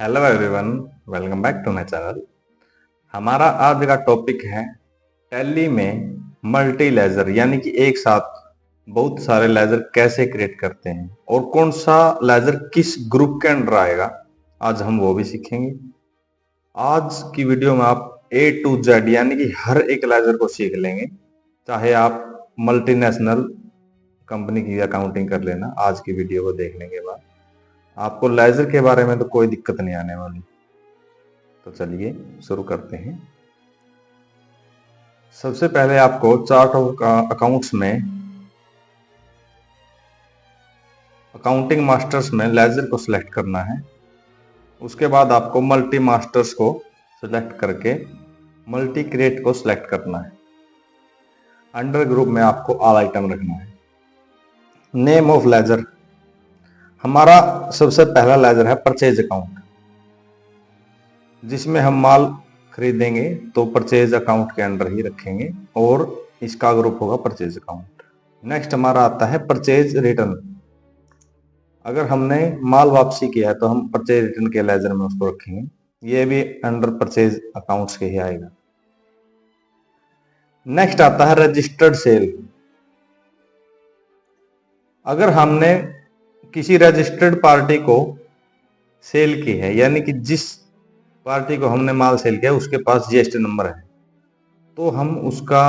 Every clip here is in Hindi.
Hello everyone, welcome back to my channel. हमारा आज का टॉपिक है टैली में मल्टी लेजर, यानी कि एक साथ बहुत सारे लेजर कैसे क्रिएट करते हैं और कौन सा लेजर किस ग्रुप के अंडर आएगा, आज हम वो भी सीखेंगे। आज की वीडियो में आप ए टू जेड यानी कि हर एक लेजर को सीख लेंगे। चाहे आप मल्टीनेशनल कंपनी की अकाउंटिंग कर लेना, आज की वीडियो को देखने के बाद आपको लेजर के बारे में तो कोई दिक्कत नहीं आने वाली। तो चलिए शुरू करते हैं। सबसे पहले आपको चार्ट ऑफ अकाउंट्स में अकाउंटिंग मास्टर्स में लेजर को सिलेक्ट करना है। उसके बाद आपको मल्टी मास्टर्स को सिलेक्ट करके मल्टी क्रिएट को सिलेक्ट करना है। अंडर ग्रुप में आपको ऑल आइटम रखना है। नेम ऑफ लेजर, हमारा सबसे पहला लेजर है परचेज अकाउंट, जिसमें हम माल खरीदेंगे तो परचेज अकाउंट के अंडर ही रखेंगे और इसका ग्रुप होगा परचेज अकाउंट। नेक्स्ट हमारा आता है परचेज रिटर्न। अगर हमने माल वापसी किया है तो हम परचेज रिटर्न के लेजर में उसको रखेंगे, ये भी अंडर परचेज अकाउंट्स के ही आएगा। नेक्स्ट आता है रजिस्टर्ड सेल। अगर हमने किसी रजिस्टर्ड पार्टी को सेल की है, यानी कि जिस पार्टी को हमने माल सेल किया उसके पास जीएसटी नंबर है, तो हम उसका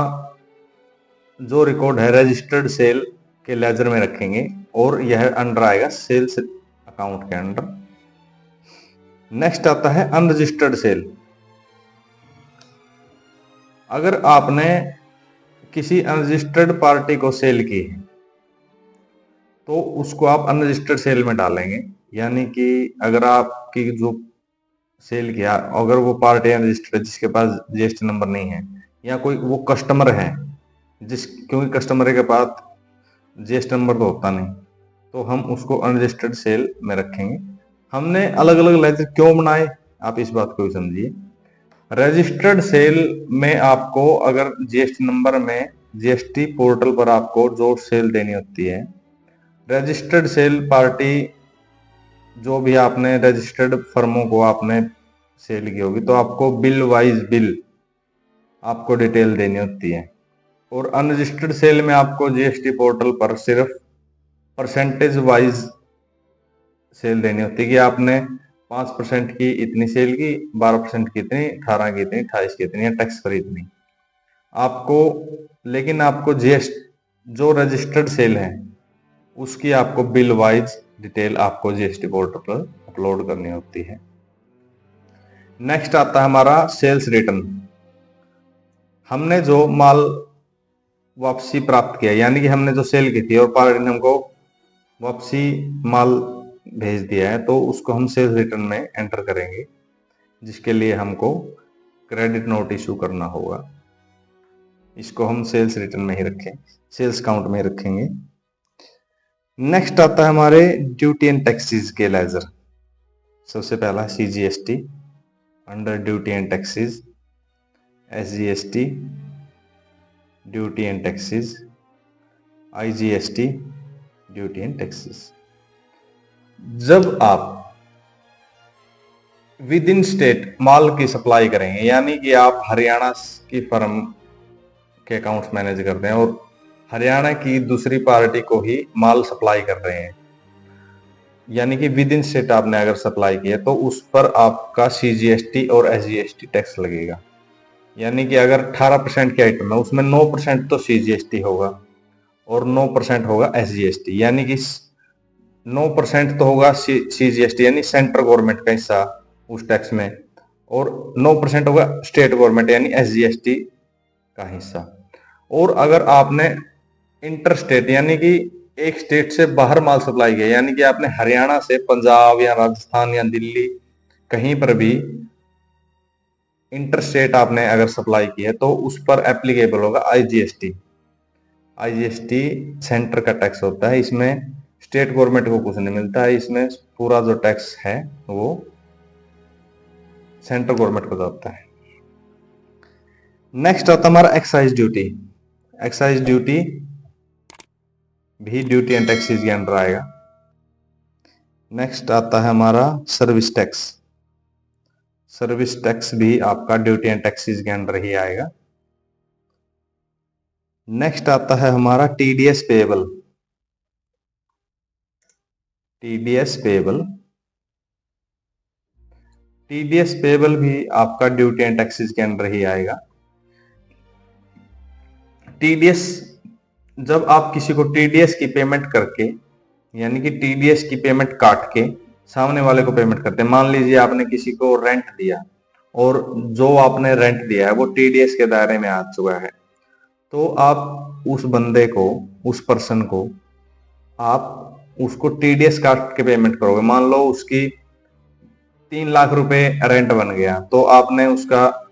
जो रिकॉर्ड है रजिस्टर्ड सेल के लेजर में रखेंगे और यह अंडर आएगा सेल्स अकाउंट के अंडर। नेक्स्ट आता है अनरजिस्टर्ड सेल। अगर आपने किसी अनरजिस्टर्ड पार्टी को सेल की है तो उसको आप अनरजिस्टर्ड सेल में डालेंगे, यानी कि अगर आपकी जो सेल किया अगर वो पार्टी अनरजिस्टर्ड है जिसके पास जीएसटी नंबर नहीं है, या कोई वो कस्टमर है क्योंकि कस्टमर के पास जीएसटी नंबर तो होता नहीं, तो हम उसको अनरजिस्टर्ड सेल में रखेंगे। हमने अलग अलग लेजर क्यों बनाए, आप इस बात को भी समझिए। रजिस्टर्ड सेल में आपको अगर जीएसटी नंबर में जीएसटी पोर्टल पर आपको जो सेल देनी होती है, रजिस्टर्ड सेल पार्टी जो भी आपने रजिस्टर्ड फर्मों को आपने सेल की होगी तो आपको बिल वाइज बिल आपको डिटेल देनी होती है। और अनरजिस्टर्ड सेल में आपको जीएसटी पोर्टल पर सिर्फ परसेंटेज वाइज सेल देनी होती है कि आपने 5% की इतनी सेल की, 12% की इतनी, 18 की इतनी, 28 की इतनी, टैक्स फ्री इतनी आपको। लेकिन आपको जीएसटी जो रजिस्टर्ड सेल है उसकी आपको बिल वाइज डिटेल आपको जीएसटी पोर्टल पर अपलोड करनी होती है। नेक्स्ट आता है हमारा सेल्स रिटर्न। हमने जो माल वापसी प्राप्त किया, यानी कि हमने जो सेल की थी और पार्टी ने हमको वापसी माल भेज दिया है, तो उसको हम सेल्स रिटर्न में एंटर करेंगे, जिसके लिए हमको क्रेडिट नोट इशू करना होगा। इसको हम सेल्स रिटर्न में ही रखें, सेल्स काउंट में ही रखेंगे। नेक्स्ट आता है हमारे ड्यूटी एंड टैक्सेस के लेजर। सबसे पहला CGST, under duty and taxes SGST, duty and taxes IGST, duty and taxes. जब आप विद इन स्टेट माल की सप्लाई करेंगे, यानी कि आप हरियाणा की फर्म के अकाउंट्स मैनेज करते हैं और हरियाणा की दूसरी पार्टी को ही माल सप्लाई कर रहे हैं, यानी कि विद इन स्टेट आपने अगर सप्लाई किया तो उस पर आपका सीजीएसटी और एसजीएसटी टैक्स लगेगा। यानी कि अगर 18% के आइटम है उसमें 9% तो सीजीएसटी होगा और 9% होगा एसजीएसटी, यानी कि 9% तो होगा सीजीएसटी यानी सेंट्रल गवर्नमेंट का हिस्सा उस टैक्स में, और 9% होगा स्टेट गवर्नमेंट यानी एसजीएसटी का हिस्सा। और अगर आपने इंटर स्टेट यानी कि एक स्टेट से बाहर माल सप्लाई किया, यानी कि आपने हरियाणा से पंजाब या राजस्थान या दिल्ली कहीं पर भी इंटर स्टेट आपने अगर सप्लाई की है तो उस पर एप्लीकेबल होगा आईजीएसटी। आईजीएसटी सेंटर का टैक्स होता है, इसमें स्टेट गवर्नमेंट को कुछ नहीं मिलता है, इसमें पूरा जो टैक्स है वो सेंट्रल गवर्नमेंट को जाता है। नेक्स्ट आता है हमारा एक्साइज ड्यूटी। एक्साइज ड्यूटी भी ड्यूटी एंड टैक्सेस के अंडर आएगा। नेक्स्ट आता है हमारा सर्विस टैक्स। सर्विस टैक्स भी आपका ड्यूटी एंड टैक्सेस के अंडर ही आएगा। नेक्स्ट आता है हमारा TDS payable. TDS payable, TDS payable भी आपका ड्यूटी एंड टैक्सेस के अंडर ही आएगा। टीडीएस, जब आप किसी को टीडीएस की पेमेंट करके, यानी कि टीडीएस की पेमेंट काट के सामने वाले को पेमेंट करते हैं। मान लीजिए आपने किसी को रेंट दिया और जो आपने रेंट दिया है वो टीडीएस के दायरे में आ चुका है, तो आप उस बंदे को, उस पर्सन को, आप उसको टीडीएस काट के पेमेंट करोगे। मान लो उसकी 3 लाख रुपए रेंट बन गया, तो आपने उसका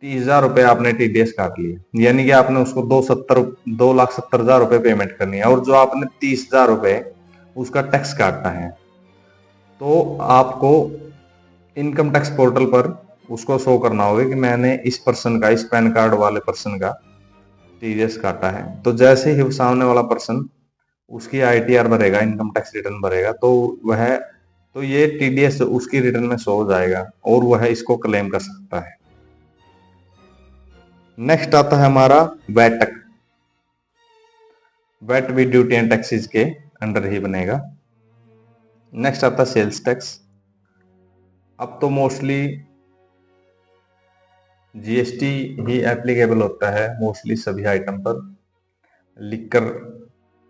30,000 रुपए आपने टीडीएस काट लिया, यानी कि आपने उसको 2,70,000 रुपए पेमेंट करनी है, और जो आपने 30,000 रुपए उसका टैक्स काटना है, तो आपको इनकम टैक्स पोर्टल पर उसको शो करना होगा कि मैंने इस पर्सन का, इस पैन कार्ड वाले पर्सन का टीडीएस काटा है। तो जैसे ही सामने वाला पर्सन उसकी आईटीआर भरेगा, इनकम टैक्स रिटर्न भरेगा, तो ये टीडीएस उसकी रिटर्न में शो हो जाएगा और वह इसको क्लेम कर सकता है। नेक्स्ट आता है हमारा वैट। वैट भी ड्यूटी एंड टैक्सेस के अंडर ही बनेगा। नेक्स्ट आता है सेल्स टैक्स। अब तो मोस्टली जीएसटी ही एप्लीकेबल होता है मोस्टली सभी आइटम पर। लिकर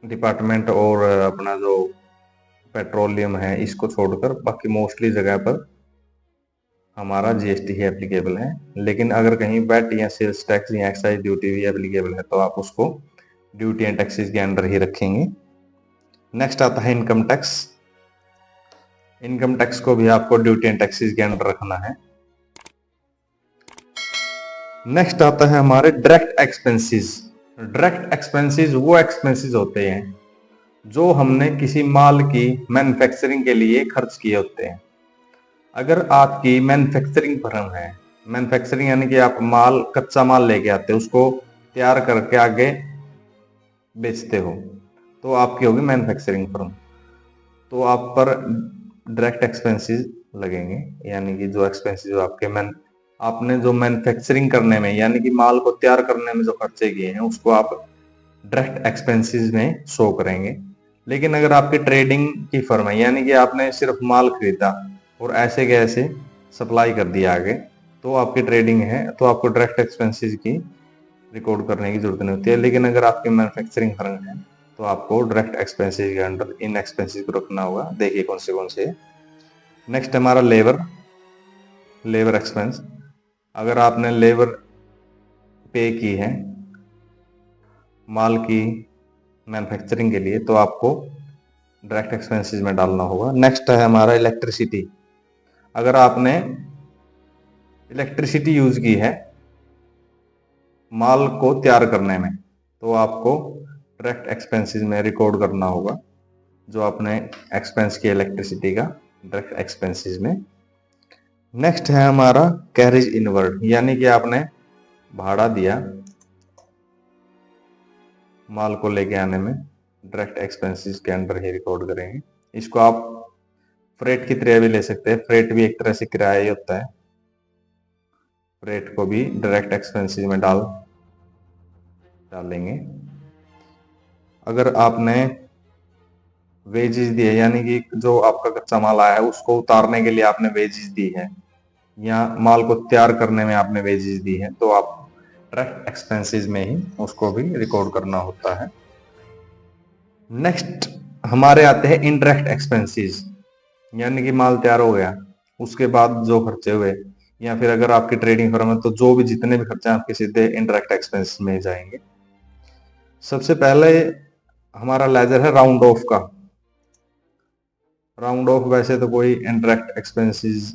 डिपार्टमेंट और अपना जो पेट्रोलियम है इसको छोड़कर बाकी मोस्टली जगह पर हमारा जीएसटी ही एप्लीकेबल है। लेकिन अगर कहीं वैट या सेल्स टैक्स या एक्साइज ड्यूटी भी एप्लीकेबल है तो आप उसको ड्यूटी एंड टैक्सेस के अंडर ही रखेंगे। नेक्स्ट आता है इनकम टैक्स। इनकम टैक्स को भी आपको ड्यूटी एंड टैक्सेस के अंडर रखना है। नेक्स्ट आता है हमारे डायरेक्ट एक्सपेंसेस। डायरेक्ट एक्सपेंसेस वो एक्सपेंसेस होते हैं जो हमने किसी माल की मैन्युफैक्चरिंग के लिए खर्च किए होते हैं। अगर आपकी मैन्युफैक्चरिंग फर्म है, मैन्युफैक्चरिंग यानी कि आप कच्चा माल लेके आते हो, उसको तैयार करके आगे बेचते हो, तो आपकी होगी मैन्युफैक्चरिंग फर्म। तो आप पर डायरेक्ट एक्सपेंसेस लगेंगे, यानी कि जो एक्सपेंसेस जो आपने जो मैन्युफैक्चरिंग करने में, यानी कि माल को तैयार करने में जो खर्चे किए हैं उसको आप डायरेक्ट एक्सपेंसेस में शो करेंगे। लेकिन अगर आपकी ट्रेडिंग की फर्म है, यानी कि आपने सिर्फ माल खरीदा और ऐसे के ऐसे सप्लाई कर दिया आगे, तो आपकी ट्रेडिंग है, तो आपको डायरेक्ट एक्सपेंसेस की रिकॉर्ड करने की जरूरत नहीं होती है। लेकिन अगर आपकी मैन्युफैक्चरिंग फर्म है तो आपको डायरेक्ट एक्सपेंसेस के अंडर इन एक्सपेंसेस को रखना होगा। देखिए कौन से। नेक्स्ट हमारा लेबर एक्सपेंस। अगर आपने लेबर पे की है माल की मैन्युफैक्चरिंग के लिए तो आपको डायरेक्ट एक्सपेंसेस में डालना होगा। नेक्स्ट है हमारा इलेक्ट्रिसिटी। अगर आपने इलेक्ट्रिसिटी यूज की है माल को तैयार करने में तो आपको डायरेक्ट एक्सपेंसेस में रिकॉर्ड करना होगा जो आपने एक्सपेंस किया इलेक्ट्रिसिटी का डायरेक्ट एक्सपेंसेस में। नेक्स्ट है हमारा कैरेज इनवर्ड, यानी कि आपने भाड़ा दिया माल को लेके आने में, डायरेक्ट एक्सपेंसेस के अंडर ही रिकॉर्ड करेंगे। इसको आप फ्रेट की तरह भी ले सकते हैं, फ्रेट भी एक तरह से किराया ही होता है। फ्रेट को भी डायरेक्ट एक्सपेंसेस में डालेंगे। अगर आपने वेजेस दी है, यानी कि जो आपका कच्चा माल आया है उसको उतारने के लिए आपने वेजेस दी है या माल को तैयार करने में आपने वेजेस दी है, तो आप डायरेक्ट एक्सपेंसेस में ही उसको भी रिकॉर्ड करना होता है। नेक्स्ट हमारे आते हैं इनडायरेक्ट एक्सपेंसेस, यानी कि माल तैयार हो गया उसके बाद जो खर्चे हुए, या फिर अगर आपकी ट्रेडिंग फर्म है तो जो भी जितने भी खर्चे आपके सीधे इनडायरेक्ट एक्सपेंसेस में जाएंगे। सबसे पहले हमारा लेजर है राउंड ऑफ का। राउंड ऑफ वैसे तो कोई इनडायरेक्ट एक्सपेंसेस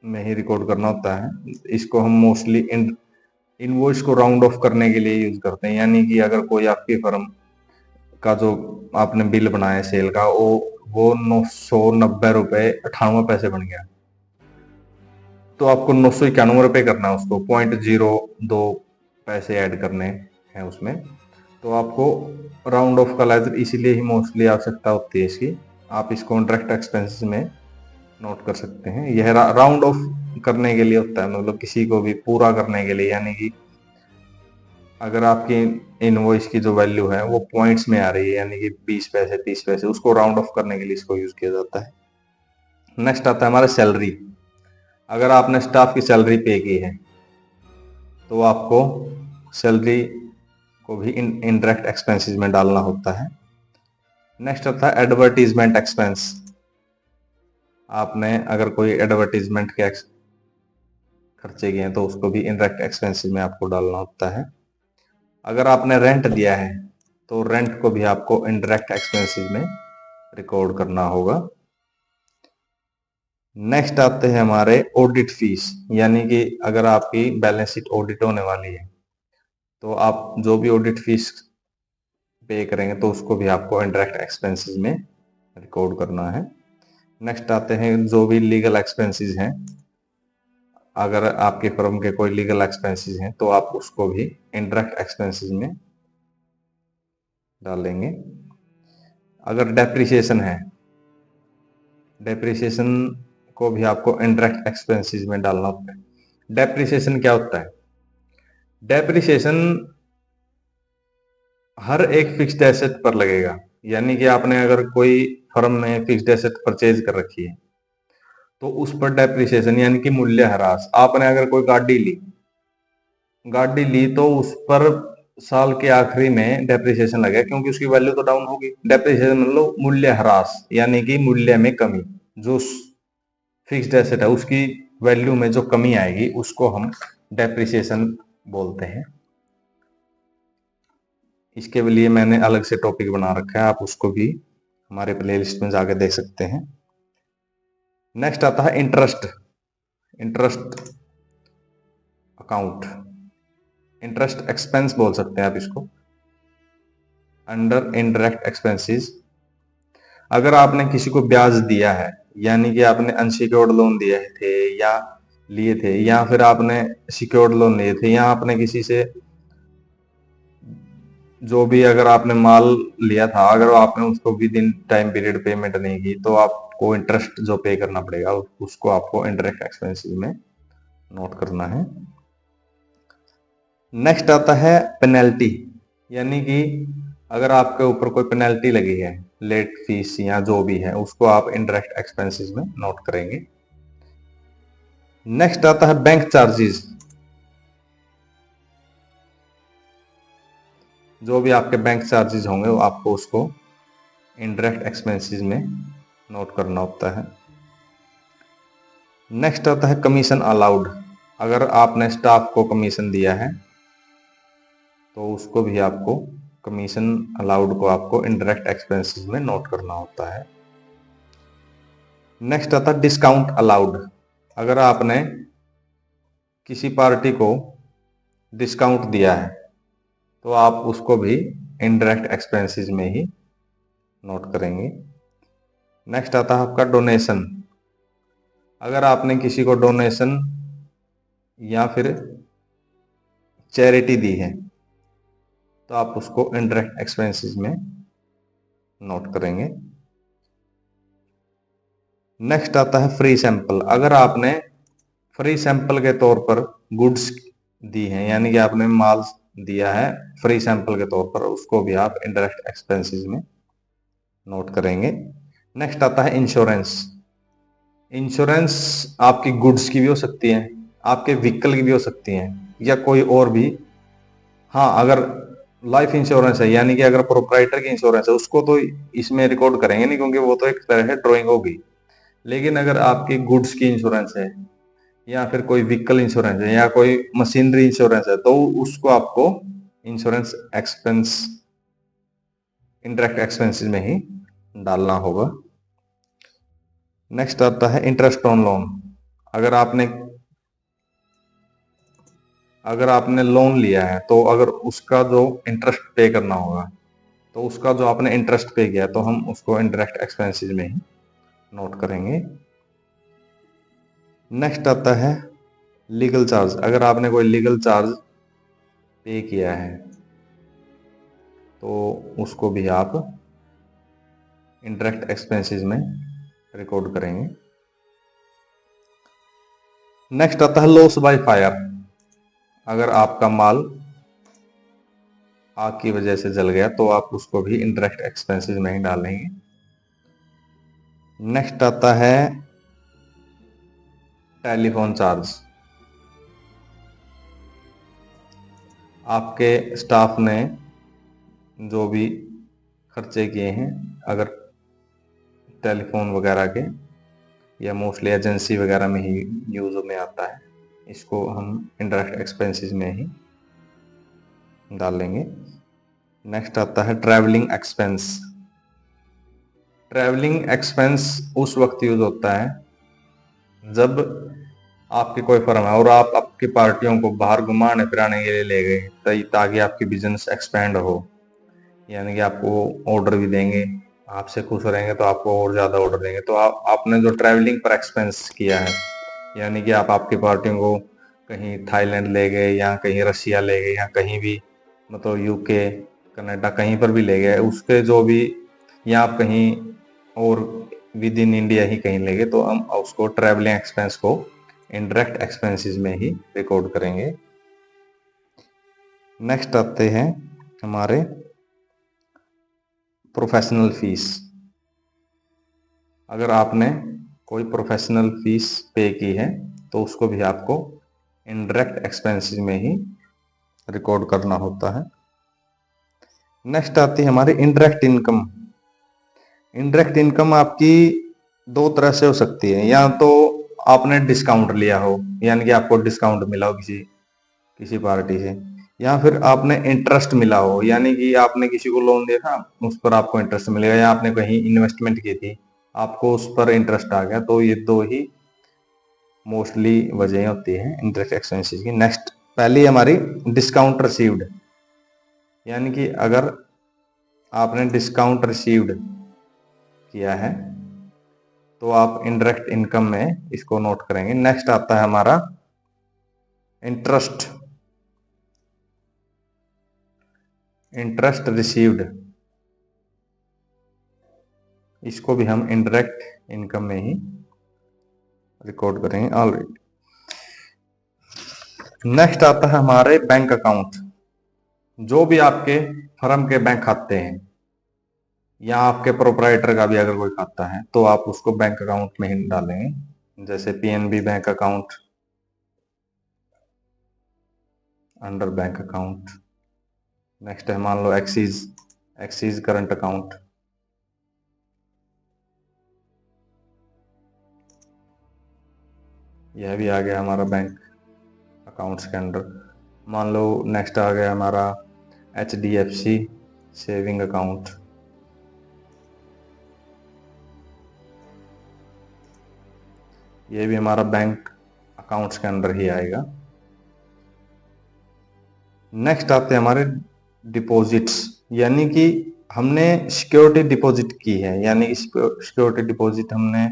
में ही रिकॉर्ड करना होता है। इसको हम मोस्टली इनवॉइस को राउंड ऑफ करने के लिए यूज करते हैं, यानी कि अगर कोई आपकी फर्म का जो आपने बिल बनाया सेल का वो 990 रुपए 98 पैसे बन गया, तो आपको 991 रुपए करना है, उसको 0.02 पैसे ऐड करने हैं उसमें। तो आपको राउंड ऑफ का लेजर इसीलिए ही मोस्टली आवश्यकता होती है इसकी। आप इसको डायरेक्ट एक्सपेंसेस में नोट कर सकते हैं। यह राउंड ऑफ करने के लिए होता है, मतलब किसी को भी पूरा करने के लिए, यानी कि अगर आपकी इनवॉइस की जो वैल्यू है वो पॉइंट्स में आ रही है, यानी कि 20 पैसे 30 पैसे, उसको राउंड ऑफ करने के लिए इसको यूज किया जाता है। नेक्स्ट आता है हमारा सैलरी। अगर आपने स्टाफ की सैलरी पे की है तो आपको सैलरी को भी इनडायरेक्ट एक्सपेंसेस में डालना होता है। नेक्स्ट आता है एडवर्टीजमेंट एक्सपेंस। आपने अगर कोई एडवर्टीजमेंट के खर्चे किए हैं तो उसको भी इनडायरेक्ट एक्सपेंसेस में आपको डालना होता है। अगर आपने रेंट दिया है तो रेंट को भी आपको इनडायरेक्ट एक्सपेंसेस में रिकॉर्ड करना होगा। नेक्स्ट आते हैं हमारे ऑडिट फीस, यानी कि अगर आपकी बैलेंस शीट ऑडिट होने वाली है तो आप जो भी ऑडिट फीस पे करेंगे तो उसको भी आपको इनडायरेक्ट एक्सपेंसेस में रिकॉर्ड करना है। नेक्स्ट आते हैं जो भी लीगल एक्सपेंसेस हैं। अगर आपके फर्म के कोई लीगल एक्सपेंसेस हैं तो आप उसको भी इनडायरेक्ट एक्सपेंसेस में डालेंगे। अगर डेप्रिसिएशन है, डेप्रिसिएशन को भी आपको इनडायरेक्ट एक्सपेंसेस में डालना होता है। डेप्रिसिएशन क्या होता है? डेप्रिसिएशन हर एक फिक्स्ड एसेट पर लगेगा, यानी कि आपने अगर कोई फर्म में फिक्स्ड एसेट परचेज कर रखी है तो उस पर डेप्रिसिएशन यानी कि मूल्यह्रास। आपने अगर कोई गाड़ी ली तो उस पर साल के आखिरी में डेप्रिसिएशन लगेगा, क्योंकि उसकी वैल्यू तो डाउन होगी। डेप्रिसिएशन मतलब मूल्यह्रास, यानी कि मूल्य में कमी। जो फिक्स्ड एसेट है उसकी वैल्यू में जो कमी आएगी उसको हम डेप्रिसिएशन बोलते हैं। इसके लिए मैंने अलग से टॉपिक बना रखा है, आप उसको भी हमारे प्लेलिस्ट में जाके देख सकते हैं। नेक्स्ट आता है interest. Interest account, interest expense बोल सकते हैं आप इसको, अंडर इनडायरेक्ट एक्सपेंसेस। अगर आपने किसी को ब्याज दिया है, यानी कि आपने अनसिक्योर्ड लोन दिए थे या लिए थे, या फिर आपने सिक्योर्ड लोन लिए थे, या आपने किसी से जो भी अगर आपने माल लिया था, अगर आपने उसको with in time period payment नहीं की तो आपको इंटरेस्ट जो पे करना पड़ेगा उसको आपको इनडायरेक्ट एक्सपेंसेस में नोट करना है। नेक्स्ट आता है पेनल्टी, यानी कि अगर आपके ऊपर कोई पेनल्टी लगी है, लेट फीस या जो भी है, उसको आप इनडायरेक्ट एक्सपेंसेस में नोट करेंगे। नेक्स्ट आता है बैंक चार्जेस। जो भी आपके बैंक चार्जेस होंगे वो आपको उसको इनडायरेक्ट एक्सपेंसेस में नोट करना होता है। नेक्स्ट आता है कमीशन अलाउड। अगर आपने स्टाफ को कमीशन दिया है तो उसको भी आपको कमीशन अलाउड को आपको इनडायरेक्ट एक्सपेंसेस में नोट करना होता है। नेक्स्ट आता है डिस्काउंट अलाउड। अगर आपने किसी पार्टी को डिस्काउंट दिया है तो आप उसको भी इनडायरेक्ट एक्सपेंसेस में ही नोट करेंगे। नेक्स्ट आता है आपका डोनेशन। अगर आपने किसी को डोनेशन या फिर चैरिटी दी है तो आप उसको इनडायरेक्ट एक्सपेंसेस में नोट करेंगे। नेक्स्ट आता है फ्री सैंपल। अगर आपने फ्री सैंपल के तौर पर गुड्स दी हैं, यानी कि आपने माल दिया है फ्री सैंपल के तौर पर, उसको भी आप इनडायरेक्ट एक्सपेंसेस में नोट करेंगे। नेक्स्ट आता है इंश्योरेंस। इंश्योरेंस आपकी गुड्स की भी हो सकती है, आपके व्हीकल की भी हो सकती है, या कोई और भी। हाँ, अगर लाइफ इंश्योरेंस है, यानी कि अगर प्रोप्राइटर की इंश्योरेंस है, उसको तो इसमें रिकॉर्ड करेंगे नहीं, क्योंकि वो तो एक तरह है ड्राइंग होगी। लेकिन अगर आपकी गुड्स की इंश्योरेंस है या फिर कोई व्हीकल इंश्योरेंस है या कोई मशीनरी इंश्योरेंस है तो उसको आपको इंश्योरेंस एक्सपेंस इनडायरेक्ट एक्सपेंसेस में ही डालना होगा। नेक्स्ट आता है इंटरेस्ट ऑन लोन। अगर आपने अगर आपने लोन लिया है तो अगर उसका जो इंटरेस्ट पे करना होगा तो उसका जो आपने इंटरेस्ट पे किया तो हम उसको इनडायरेक्ट एक्सपेंसेस में ही नोट करेंगे। नेक्स्ट आता है लीगल चार्ज। अगर आपने कोई लीगल चार्ज पे किया है तो उसको भी आप इनडायरेक्ट एक्सपेंसेस में रिकॉर्ड करेंगे। नेक्स्ट आता है लॉस बाय फायर। अगर आपका माल आग की वजह से जल गया तो आप उसको भी इनडायरेक्ट एक्सपेंसेस में ही डालेंगे। नेक्स्ट आता है टेलीफोन चार्ज। आपके स्टाफ ने जो भी खर्चे किए हैं, अगर टेलीफोन वगैरह के, या मोस्टली एजेंसी वगैरह में ही यूज में आता है, इसको हम इनडायरेक्ट एक्सपेंसेस में ही डालेंगे। नेक्स्ट आता है ट्रैवलिंग एक्सपेंस। ट्रैवलिंग एक्सपेंस उस वक्त यूज होता है जब आपकी कोई फर्म है और आप आपकी पार्टियों को बाहर घुमाने फिराने के लिए ले गए ताकि आपकी बिजनेस एक्सपेंड हो, यानी कि आपको ऑर्डर भी देंगे, आपसे खुश रहेंगे तो आपको और ज़्यादा ऑर्डर देंगे। तो आपने जो ट्रैवलिंग पर एक्सपेंस किया है, यानी कि आप आपकी पार्टियों को कहीं थाईलैंड ले गए या कहीं रशिया ले गए या कहीं भी, मतलब यूके कनाडा कहीं पर भी ले गए, उसके जो भी, या आप कहीं और विद इन इंडिया ही कहीं ले गए, तो हम उसको ट्रैवलिंग एक्सपेंस को इनडायरेक्ट एक्सपेंसेस में ही रिकॉर्ड करेंगे। नेक्स्ट आते हैं हमारे प्रोफेशनल फीस। अगर आपने कोई प्रोफेशनल फीस पे की है तो उसको भी आपको इनडायरेक्ट एक्सपेंसेस में ही रिकॉर्ड करना होता है। नेक्स्ट आती है हमारी इनडायरेक्ट इनकम। इनडायरेक्ट इनकम आपकी दो तरह से हो सकती है, या तो आपने डिस्काउंट लिया हो, यानी कि आपको डिस्काउंट मिला हो किसी किसी पार्टी से, या फिर आपने इंटरेस्ट मिला हो, यानी कि आपने किसी को लोन दिया था उस पर आपको इंटरेस्ट मिलेगा, या आपने कहीं इन्वेस्टमेंट की थी आपको उस पर इंटरेस्ट आ गया। तो ये दो ही मोस्टली वजह होती है इंटरेस्ट एक्सपेंसेस की। नेक्स्ट पहली हमारी डिस्काउंट रिसीव्ड, यानी कि अगर आपने डिस्काउंट रिसीव्ड किया है तो आप इनडायरेक्ट इनकम में इसको नोट करेंगे। नेक्स्ट आता है हमारा इंटरेस्ट, इंटरेस्ट रिसीव्ड, इसको भी हम इनडायरेक्ट इनकम में ही रिकॉर्ड करेंगे ऑलरेडी। नेक्स्ट आता है हमारे बैंक अकाउंट। जो भी आपके फर्म के बैंक खाते हैं या आपके प्रोपराइटर का भी अगर कोई खाता है तो आप उसको बैंक अकाउंट में ही डालेंगे। जैसे PNB bank account, under bank account. Next है मान लो एक्सिस, एक्सिस करंट अकाउंट। यह भी आ गया हमारा बैंक अकाउंट्स के अंडर। मान लो नेक्स्ट आ गया हमारा HDFC सेविंग अकाउंट। ये भी हमारा बैंक अकाउंट्स के अंडर ही आएगा। नेक्स्ट आते हैं हमारे डिपॉजिट्स, यानी कि हमने सिक्योरिटी डिपॉजिट की है, यानी सिक्योरिटी डिपॉजिट हमने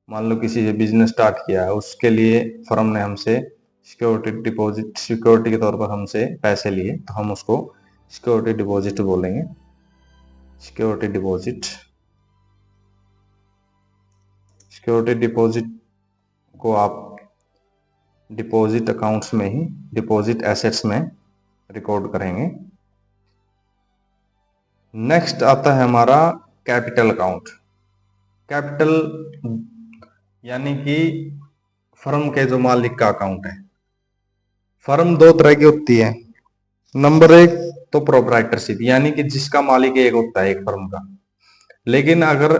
मान लो किसी से बिजनेस स्टार्ट किया है, उसके लिए फर्म ने हमसे सिक्योरिटी डिपॉजिट, सिक्योरिटी के तौर पर हमसे पैसे लिए, तो हम उसको सिक्योरिटी डिपॉजिट बोलेंगे। सिक्योरिटी डिपॉजिट, सिक्योरिटी डिपॉजिट को आप डिपॉजिट अकाउंट्स में ही, डिपॉजिट एसेट्स में रिकॉर्ड करेंगे। नेक्स्ट आता है हमारा कैपिटल अकाउंट। कैपिटल यानी कि फर्म के जो मालिक का अकाउंट है। फर्म दो तरह की होती है। नंबर एक तो प्रोप्राइटरशिप, यानी कि जिसका मालिक एक होता है एक फर्म का। लेकिन अगर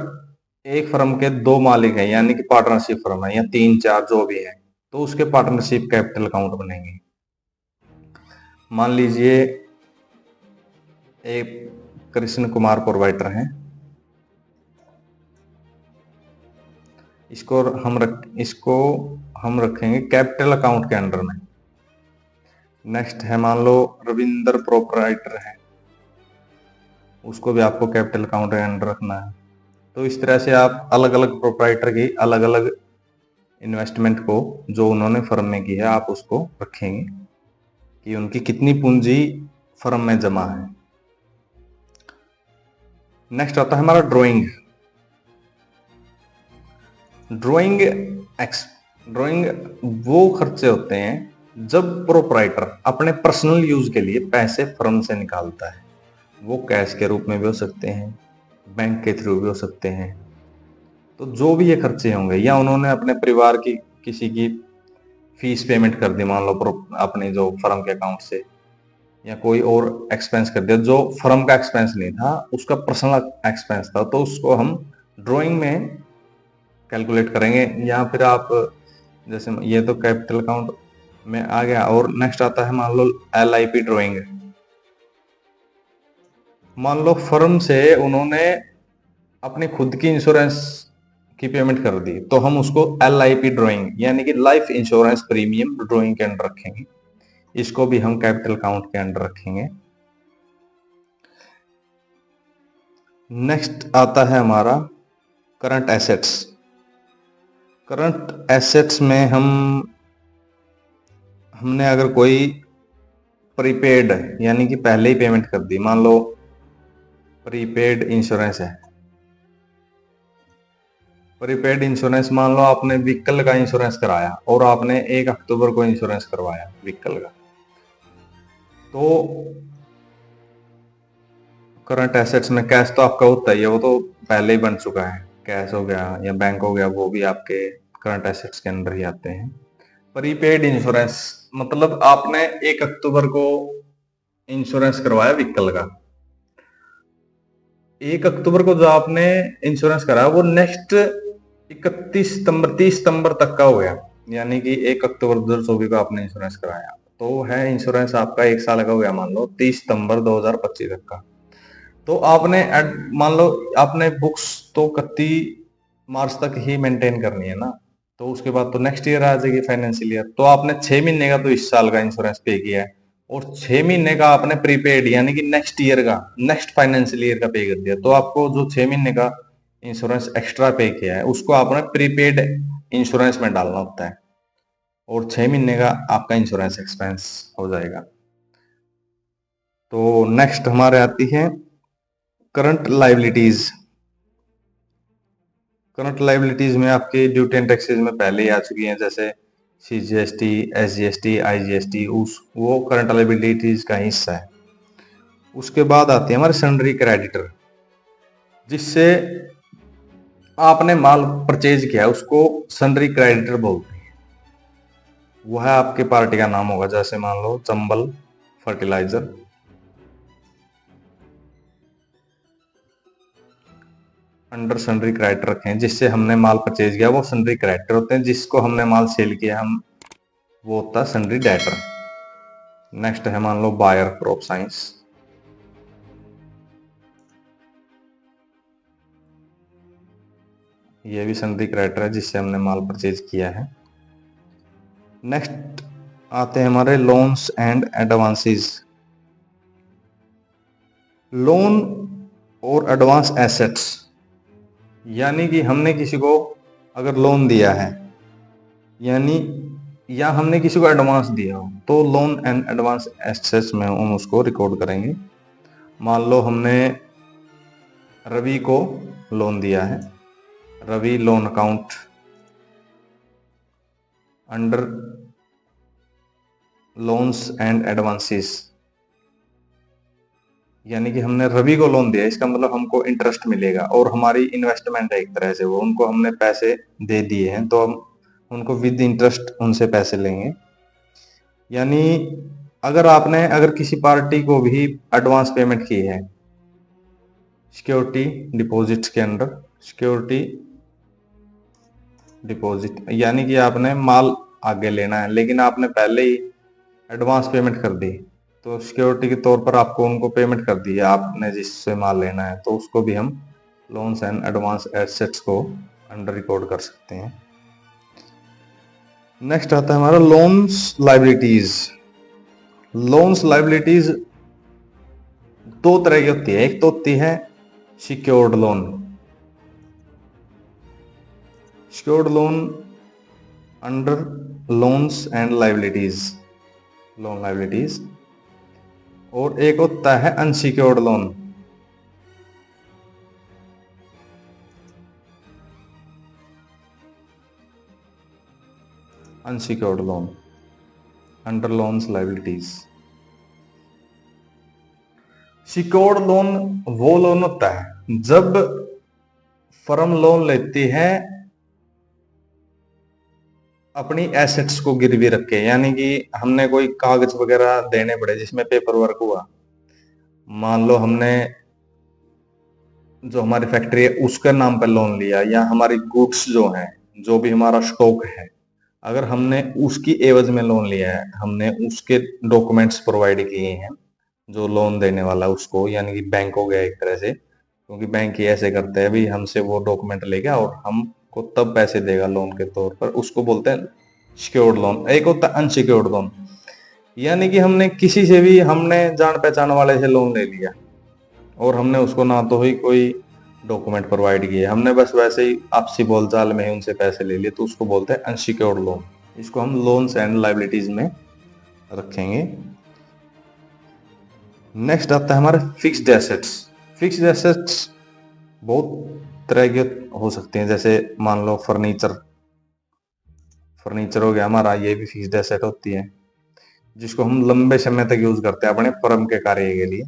एक फर्म के दो मालिक हैं, यानी कि पार्टनरशिप फर्म है, या तीन चार जो भी है, तो उसके पार्टनरशिप कैपिटल अकाउंट बनेंगे। मान लीजिए एक कृष्ण कुमार प्रोवाइटर हैं, इसको हम रखेंगे कैपिटल अकाउंट के अंडर में। नेक्स्ट है मान लो रविंदर प्रोपराइटर है, उसको भी आपको कैपिटल अकाउंट के अंडर रखना है। तो इस तरह से आप अलग अलग प्रोपराइटर की अलग अलग इन्वेस्टमेंट को जो उन्होंने फर्म में की है आप उसको रखेंगे कि उनकी कितनी पूंजी फर्म में जमा है। नेक्स्ट आता है हमारा ड्राइंग। ड्राइंग ड्राइंग वो खर्चे होते हैं जब प्रोपराइटर अपने पर्सनल यूज के लिए पैसे फर्म से निकालता है। वो कैश के रूप में भी हो सकते हैं, बैंक के थ्रू भी हो सकते हैं। तो जो भी ये खर्चे होंगे, या उन्होंने अपने परिवार की किसी की फीस पेमेंट कर दी, मान लो अपने जो फर्म के अकाउंट से, या कोई और एक्सपेंस कर दिया जो फर्म का एक्सपेंस नहीं था, उसका पर्सनल एक्सपेंस था, तो उसको हम ड्राइंग में कैलकुलेट करेंगे। या फिर आप जैसे ये तो कैपिटल अकाउंट में आ गया, और नेक्स्ट आता है मान लो LIP ड्राइंग। मान लो फर्म से उन्होंने अपनी खुद की इंश्योरेंस की पेमेंट कर दी, तो हम उसको LIP ड्राइंग यानी कि लाइफ इंश्योरेंस प्रीमियम ड्राइंग के अंडर रखेंगे। इसको भी हम कैपिटल अकाउंट के अंडर रखेंगे। नेक्स्ट आता है हमारा करंट एसेट्स। करंट एसेट्स में हमने अगर कोई प्रीपेड यानी कि पहले ही पेमेंट कर दी, मान लो प्रीपेड इंश्योरेंस है। प्रीपेड इंश्योरेंस, मान लो आपने व्हीकल का इंश्योरेंस कराया और आपने 1 अक्टूबर को इंश्योरेंस करवाया व्हीकल का, तो करंट एसेट्स में कैश तो आपका होता ही है, वो तो पहले ही बन चुका है। कैश हो गया या बैंक हो गया, वो भी आपके करंट एसेट्स के अंदर ही आते हैं। प्रीपेड इंश्योरेंस मतलब आपने 1 अक्टूबर को इंश्योरेंस करवाया व्हीकल का। 1 अक्टूबर को जो आपने इंश्योरेंस कराया वो नेक्स्ट 31 सितंबर 30 सितंबर तक का हो गया, यानी कि 1 अक्टूबर 2024 को आपने इंश्योरेंस कराया, तो है इंश्योरेंस आपका 1 साल का हो गया, मान लो 30 सितंबर 2025 तक का। तो आपने मान लो आपने बुक्स तो 31 मार्च तक ही मेंटेन करनी है ना, तो उसके बाद तो नेक्स्ट ईयर आ जाएगी फाइनेंशियल ईयर, तो आपने 6 महीने का तो इस साल का इंश्योरेंस पे किया है, और 6 महीने का आपने प्रीपेड यानी कि नेक्स्ट ईयर का, नेक्स्ट फाइनेंशियल ईयर का पे कर दिया, तो आपको जो 6 महीने का इंश्योरेंस एक्स्ट्रा पे किया है उसको आपने प्रीपेड इंश्योरेंस में डालना होता है, और 6 महीने का आपका इंश्योरेंस एक्सपेंस हो जाएगा। तो नेक्स्ट हमारे आती है करंट लाइबिलिटीज। करंट लाइबिलिटीज में आपके ड्यूटी एंड टैक्सेस में पहले ही आ चुकी हैं, जैसे CGST, SGST, IGST, उस वो करंट लाइबिलिटीज का हिस्सा है। उसके बाद आते हैं हमारे सन्ड्री क्रेडिटर, जिससे आपने माल परचेज किया उसको सन्ड्री क्रेडिटर बोलते हैं। वो है आपके पार्टी का नाम होगा, जैसे मान लो Chambal fertilizer, under sundry creditor रखे हैं, जिससे हमने माल परचेज किया वो सन्ड्री क्रेडिटर होते हैं, जिसको हमने माल सेल किया हम वो होता है सन्ड्री डेटर। नेक्स्ट है मान लो बायर क्रॉप साइंस, ये भी सन्ड्री क्रेडिटर है जिससे हमने माल परचेज किया है। नेक्स्ट आते हैं हमारे लोन्स एंड एडवांसेस। लोन और एडवांस एसेट्स, यानी कि हमने किसी को अगर लोन दिया है यानी या हमने किसी को एडवांस दिया हो, तो लोन एंड एडवांस एसेट्स में हम उसको रिकॉर्ड करेंगे। मान लो हमने रवि को लोन दिया है, Ravi loan account under loans and advances, यानी कि हमने रवि को लोन दिया, इसका मतलब हमको इंटरेस्ट मिलेगा और हमारी इन्वेस्टमेंट है एक तरह से, वो उनको हमने पैसे दे दिए हैं तो हम उनको विद इंटरेस्ट उनसे पैसे लेंगे। यानी अगर किसी पार्टी को भी एडवांस पेमेंट की है सिक्योरिटी डिपॉजिट्स के अंडर, सिक्योरिटी डिपॉजिट यानी कि आपने माल आगे लेना है लेकिन आपने पहले ही एडवांस पेमेंट कर दी, तो सिक्योरिटी के तौर पर आपको उनको पेमेंट कर दी है आपने जिससे माल लेना है, तो उसको भी हम लोन्स एंड एडवांस एसेट्स को अंडर रिकॉर्ड कर सकते हैं। नेक्स्ट आता है हमारा लोन्स लाइबिलिटीज। लोन्स लाइबिलिटीज दो तरह की होती है, एक तो होती है secured loan, secured loan under loans and liabilities, loan liabilities, और एक होता है unsecured loan. Unsecured loan, under loans liabilities. Secured loan वो लोन होता है जब फर्म लोन लेती है अपनी एसेट्स को गिरवी रख के, यानी कि हमने कोई कागज वगैरह देने पड़े जिसमें पेपर वर्क हुआ। मान लो हमने जो हमारी फैक्ट्री है उसके नाम पर लोन लिया, या हमारी गुड्स जो है, जो भी हमारा स्टॉक है, अगर हमने उसकी एवज में लोन लिया है, हमने उसके डॉक्यूमेंट्स प्रोवाइड किए हैं जो लोन देने वाला उसको, यानी कि बैंक हो गया एक तरह से, क्योंकि बैंक ही ऐसे करते हैं भी, हमसे वो डॉक्यूमेंट लेगा और हमको तब पैसे देगा लोन के तौर पर, उसको बोलते हैं सिक्योर्ड लोन। एक होता है अनसिक्योर्ड लोन, यानी कि हमने किसी से भी, हमने जान पहचान वाले से लोन ले लिया और हमने उसको ना तो ही कोई डॉक्यूमेंट प्रोवाइड किए, हमने बस वैसे ही आपसी बोलचाल में ही उनसे पैसे ले लिए, तो उसको बोलते हैं अनसिक्योर्ड लोन। इसको हम लोन्स एंड लायबिलिटीज में रखेंगे। नेक्स्ट आता है हमारे फिक्स्ड एसेट्स। फिक्स्ड एसेट्स बहुत तरह के हो सकते हैं, जैसे मान लो फर्नीचर हो गया हमारा, ये भी फिक्स्ड एसेट होती है जिसको हम लंबे समय तक यूज करते हैं अपने फर्म के कार्य के लिए।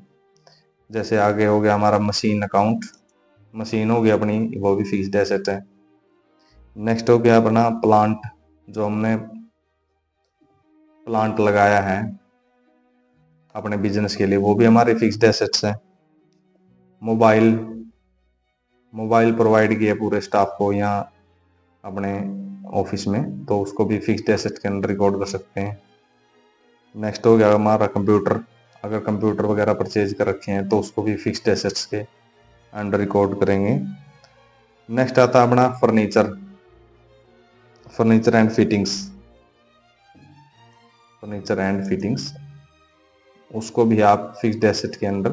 जैसे आगे हो गया हमारा मशीन अकाउंट, मशीन हो गया अपनी, वो भी फिक्स्ड एसेट है। नेक्स्ट हो गया अपना प्लांट, जो हमने प्लांट लगाया है अपने बिजनेस के लिए, वो भी हमारे फिक्स्ड एसेट्स है। मोबाइल प्रोवाइड किया पूरे स्टाफ को या अपने ऑफिस में, तो उसको भी फिक्स्ड एसेट के अंदर रिकॉर्ड कर सकते हैं। नेक्स्ट हो गया हमारा कंप्यूटर, अगर कंप्यूटर वगैरह परचेज कर रखे हैं तो उसको भी फिक्स्ड एसेट्स के अंडर रिकॉर्ड करेंगे। नेक्स्ट आता है अपना फर्नीचर एंड फिटिंग्स, उसको भी आप फिक्स्ड एसेट के अंदर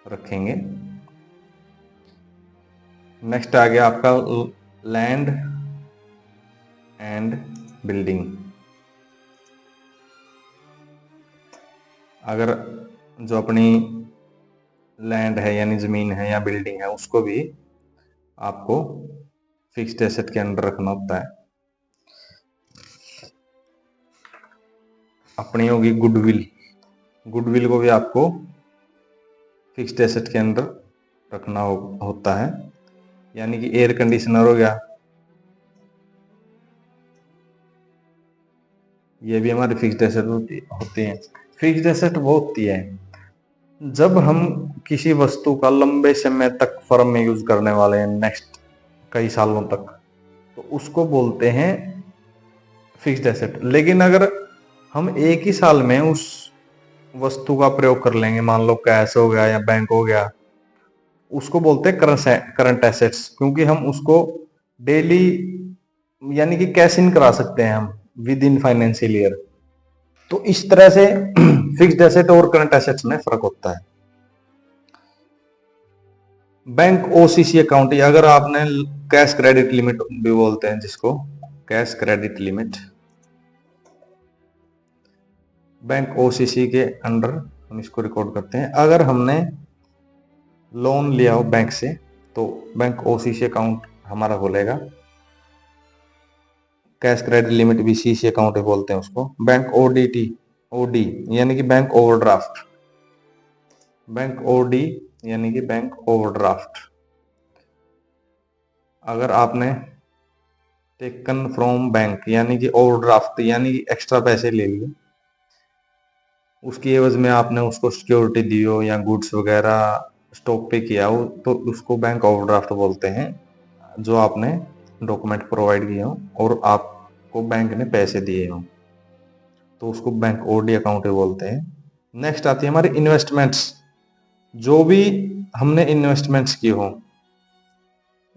रखेंगे। नेक्स्ट आ गया आपका लैंड एंड बिल्डिंग। अगर जो अपनी लैंड है यानी जमीन है या बिल्डिंग है, उसको भी आपको फिक्स्ड एसेट के अंदर रखना होता है। अपनी होगी गुडविल को भी आपको फिक्स्ड एसेट के अंदर रखना होता है, यानी कि एयर कंडीशनर हो गया, ये भी हमारी फिक्स्ड एसेट होती है। फिक्स्ड एसेट वो होती है जब हम किसी वस्तु का लंबे समय तक फर्म में यूज करने वाले हैं, नेक्स्ट कई सालों तक, तो उसको बोलते हैं फिक्स्ड एसेट। लेकिन अगर हम एक ही साल में उस वस्तु का प्रयोग कर लेंगे, मान लो कैश हो गया या बैंक हो गया, उसको बोलते हैं करंट एसेट्स, क्योंकि हम उसको डेली यानी कि कैश इन करा सकते हैं हम विद इन फाइनेंशियल ईयर। तो इस तरह से फिक्स्ड एसेट और करंट एसेट्स में फर्क होता है। बैंक ओसीसी अकाउंट, या अगर आपने कैश क्रेडिट लिमिट भी बोलते हैं जिसको, cash credit limit, bank OCC के अंडर हम इसको रिकॉर्ड करते हैं। अगर हमने लोन लिया हो बैंक से तो बैंक ओसीसी अकाउंट हमारा खोलेगा। कैश क्रेडिट लिमिट भी सीसी अकाउंट बोलते हैं उसको। बैंक ओडी यानी कि बैंक ओवरड्राफ्ट, अगर आपने टेकन फ्रॉम बैंक यानी कि ओवरड्राफ्ट यानी कि एक्स्ट्रा पैसे ले लिए, उसकी एवज में आपने उसको सिक्योरिटी दी हो या गुड्स वगैरह स्टॉक पे किया हो, तो उसको बैंक ओवरड्राफ्ट बोलते हैं। जो आपने डॉक्यूमेंट प्रोवाइड किए हो और आपको बैंक ने पैसे दिए हो, तो उसको बैंक ओडी अकाउंट बोलते हैं। नेक्स्ट आती है हमारी इन्वेस्टमेंट्स, जो भी हमने इन्वेस्टमेंट्स की हो,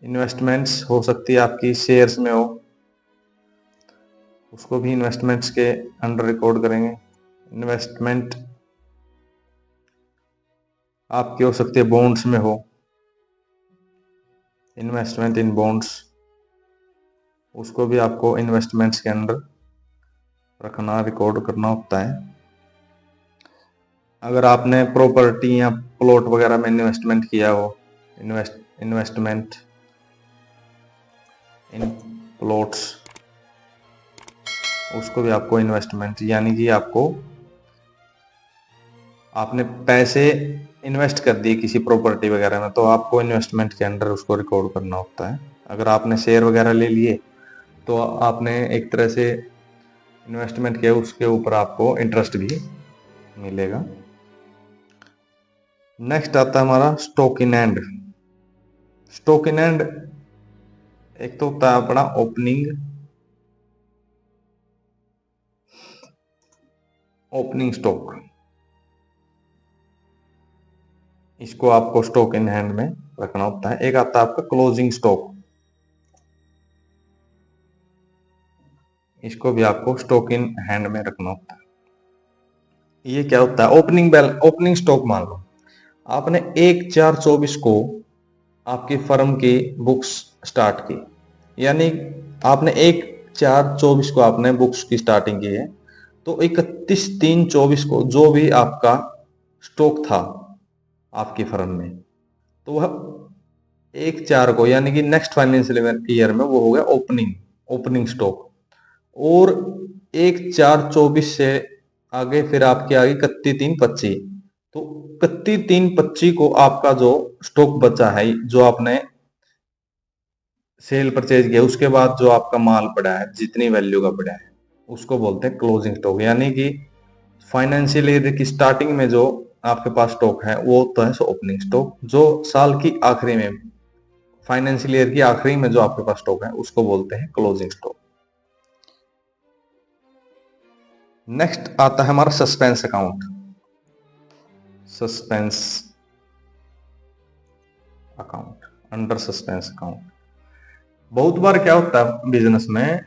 इन्वेस्टमेंट्स हो सकती है आपकी शेयर्स में हो, उसको भी इन्वेस्टमेंट्स के अंडर रिकॉर्ड करेंगे। इन्वेस्टमेंट आपकी हो सकती है बॉन्ड्स में हो, इन्वेस्टमेंट इन बॉन्ड्स, उसको भी आपको इन्वेस्टमेंट्स के अंदर रखना, रिकॉर्ड करना होता है। अगर आपने प्रॉपर्टी या प्लॉट वगैरह में इन्वेस्टमेंट किया हो, इन्वेस्टमेंट इन प्लॉट्स, उसको भी आपको इन्वेस्टमेंट, यानी कि आपने पैसे इन्वेस्ट कर दिए किसी प्रॉपर्टी वगैरह में, तो आपको इन्वेस्टमेंट के अंडर उसको रिकॉर्ड करना होता है। अगर आपने शेयर वगैरह ले लिए तो आपने एक तरह से इन्वेस्टमेंट किया, उसके ऊपर आपको इंटरेस्ट भी मिलेगा। नेक्स्ट आता है हमारा stock in hand. Stock in hand एक तो होता है अपना ओपनिंग स्टॉक, इसको आपको स्टॉक इन हैंड में रखना होता है। एक आता है आपका क्लोजिंग स्टॉक, इसको भी आपको स्टॉक इन हैंड में रखना होता है। ये क्या होता है? ओपनिंग स्टॉक मान लो आपने 1/4/24 को आपकी फर्म की बुक्स स्टार्ट की, यानी आपने 1/4/24 को आपने बुक्स की स्टार्टिंग की है, तो 31/3/24 को जो भी आपका स्टॉक था आपकी फर्म में, तो वह 1/4 को यानी कि नेक्स्ट फाइनेंशियल ईयर में वो हो गया ओपनिंग स्टॉक। और 1/4/24 से आगे फिर आपकी आ गई 31/3/25, तो 31/3/25 को आपका जो स्टॉक बचा है, जो आपने सेल परचेज किया, उसके बाद जो आपका माल पड़ा है जितनी वैल्यू का पड़ा है, उसको बोलते हैं क्लोजिंग स्टॉक। यानी कि फाइनेंशियल ईयर की स्टार्टिंग में जो आपके पास स्टॉक है वो तो है ओपनिंग स्टॉक, जो साल की आखिरी में, फाइनेंशियल ईयर की आखिरी में जो आपके पास स्टॉक है उसको बोलते हैं क्लोजिंग स्टॉक। नेक्स्ट आता है हमारा suspense account. Suspense account, under suspense account, बहुत बार क्या होता है बिजनेस में,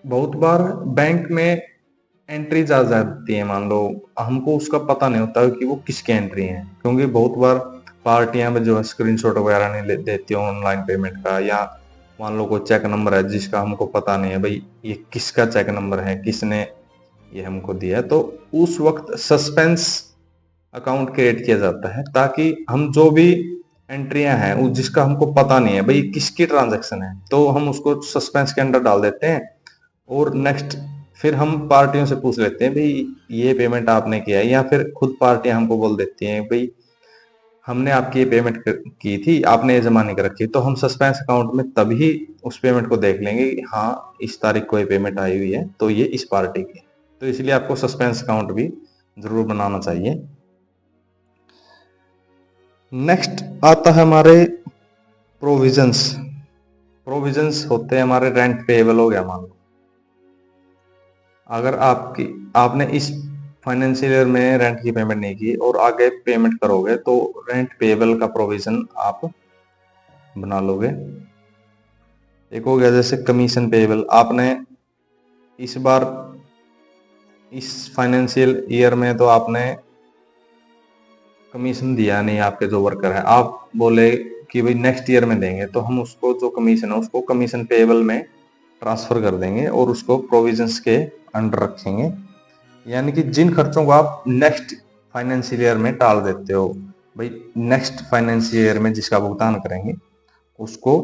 बहुत बार बैंक में एंट्रीज आ जाती है, मान लो हमको उसका पता नहीं होता कि वो किसकी एंट्री है, क्योंकि बहुत बार पार्टियां में जो है स्क्रीनशॉट वगैरह नहीं देती ऑनलाइन पेमेंट का, या मान लो कोई चेक नंबर है जिसका हमको पता नहीं है भाई ये किसका चेक नंबर है, किसने ये हमको दिया है, तो उस वक्त सस्पेंस अकाउंट क्रिएट किया जाता है, ताकि हम जो भी एंट्रियां हैं जिसका हमको पता नहीं है भाई किसकी ट्रांजैक्शन है, तो हम उसको सस्पेंस के अंदर डाल देते हैं। और नेक्स्ट फिर हम पार्टियों से पूछ लेते हैं भाई ये पेमेंट आपने किया है, या फिर खुद पार्टियां हमको बोल देती हैं भाई हमने आपकी ये पेमेंट की थी, आपने ये जमा नहीं कर रखी, तो हम सस्पेंस अकाउंट में तभी उस पेमेंट को देख लेंगे कि हाँ इस तारीख को ये पेमेंट आई हुई है तो ये इस पार्टी की, तो इसलिए आपको सस्पेंस अकाउंट भी जरूर बनाना चाहिए। नेक्स्ट आता है हमारे प्रोविजंस। प्रोविजंस होते हैं हमारे रेंट पेएबल हो गया, मान लो अगर आपने इस फाइनेंशियल ईयर में रेंट की पेमेंट नहीं की और आगे पेमेंट करोगे, तो रेंट पेएबल का प्रोविजन आप बना लोगे। एक हो गया जैसे कमीशन पेएबल, आपने इस बार इस फाइनेंशियल ईयर में तो आपने कमीशन दिया नहीं, आपके जो वर्कर है, आप बोले कि भाई नेक्स्ट ईयर में देंगे, तो हम उसको जो कमीशन है उसको कमीशन पेएबल में ट्रांसफर कर देंगे और उसको प्रोविजंस के अंडर रखेंगे। यानी कि जिन खर्चों को आप नेक्स्ट फाइनेंशियल ईयर में टाल देते हो, भाई नेक्स्ट फाइनेंशियल ईयर में जिसका भुगतान करेंगे उसको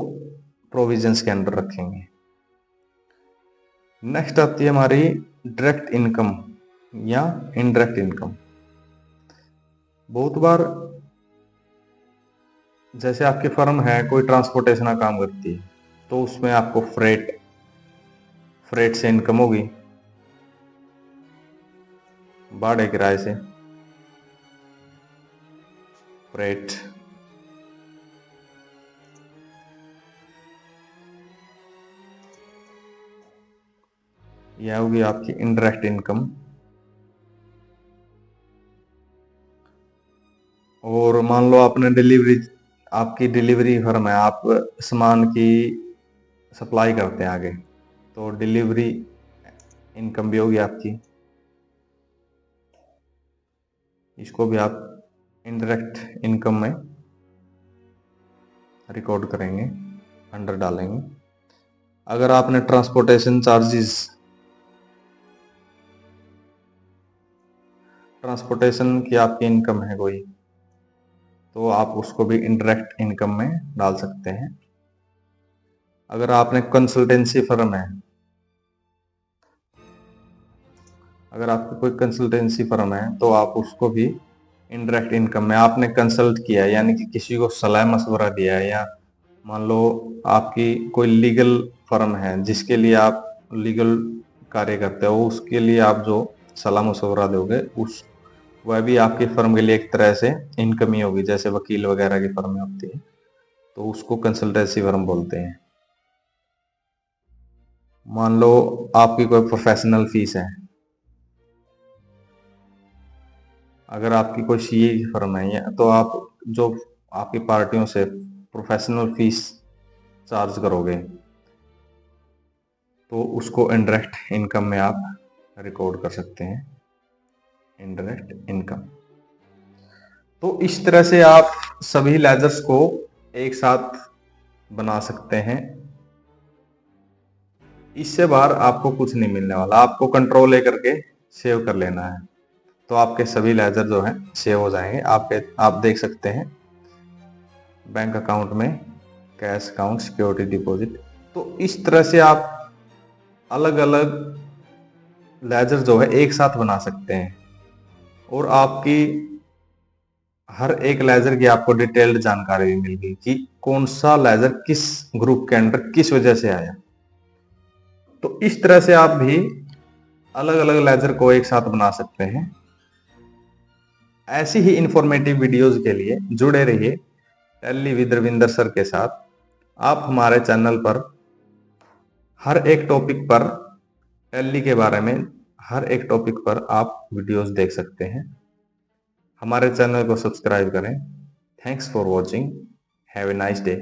प्रोविजंस के अंडर रखेंगे। नेक्स्ट आती है हमारी डायरेक्ट इनकम या इनडायरेक्ट इनकम। बहुत बार जैसे आपकी फर्म है कोई ट्रांसपोर्टेशन का काम करती है, तो उसमें आपको फ्रेट से इनकम होगी, भाड़े किराए से फ्रेट। यह होगी आपकी इनडायरेक्ट इनकम। और मान लो आपकी डिलीवरी फर्म है, आप सामान की सप्लाई करते हैं आगे, तो डिलीवरी इनकम भी होगी आपकी, इसको भी आप इनडायरेक्ट इनकम में रिकॉर्ड करेंगे, अंडर डालेंगे। अगर आपने ट्रांसपोर्टेशन की आपकी इनकम है कोई, तो आप उसको भी इनडायरेक्ट इनकम में डाल सकते हैं। अगर आपने कंसल्टेंसी फर्म है, अगर आपकी कोई कंसल्टेंसी फर्म है तो आप उसको भी इनडायरेक्ट इनकम में आपने कंसल्ट किया है, यानी कि किसी को सलाह मशवरा दिया है, या मान लो आपकी कोई लीगल फर्म है जिसके लिए आप लीगल कार्य करते हो, उसके लिए आप जो सलाह मशवरा दोगे उस वह भी आपकी फर्म के लिए एक तरह से इनकम ही होगी, जैसे वकील वगैरह की फर्में होती है तो उसको कंसल्टेंसी फर्म बोलते हैं। मान लो आपकी कोई प्रोफेशनल फीस है, अगर आपकी कोई सीए की फर्म है या तो आप जो आपकी पार्टियों से प्रोफेशनल फीस चार्ज करोगे तो उसको इनडायरेक्ट इनकम में आप रिकॉर्ड कर सकते हैं, इनडायरेक्ट इनकम। तो इस तरह से आप सभी लेजर्स को एक साथ बना सकते हैं। इससे बाहर आपको कुछ नहीं मिलने वाला, आपको कंट्रोल ए करके सेव कर लेना है, तो आपके सभी लेजर जो हैं सेव हो जाएंगे। आप देख सकते हैं बैंक अकाउंट में कैश अकाउंट, सिक्योरिटी डिपॉजिट। तो इस तरह से आप अलग अलग लेजर जो है एक साथ बना सकते हैं, और आपकी हर एक लेजर की आपको डिटेल्ड जानकारी भी मिल गई कि कौन सा लेजर किस ग्रुप के अंडर किस वजह से आया। तो इस तरह से आप भी अलग अलग लेजर को एक साथ बना सकते हैं। ऐसी ही इंफॉर्मेटिव वीडियोस के लिए जुड़े रहिए टैली विद रविंदर सर के साथ। आप हमारे चैनल पर हर एक टॉपिक पर, टैली के बारे में हर एक टॉपिक पर आप वीडियोस देख सकते हैं। हमारे चैनल को सब्सक्राइब करें। Thanks for watching. Have a nice day.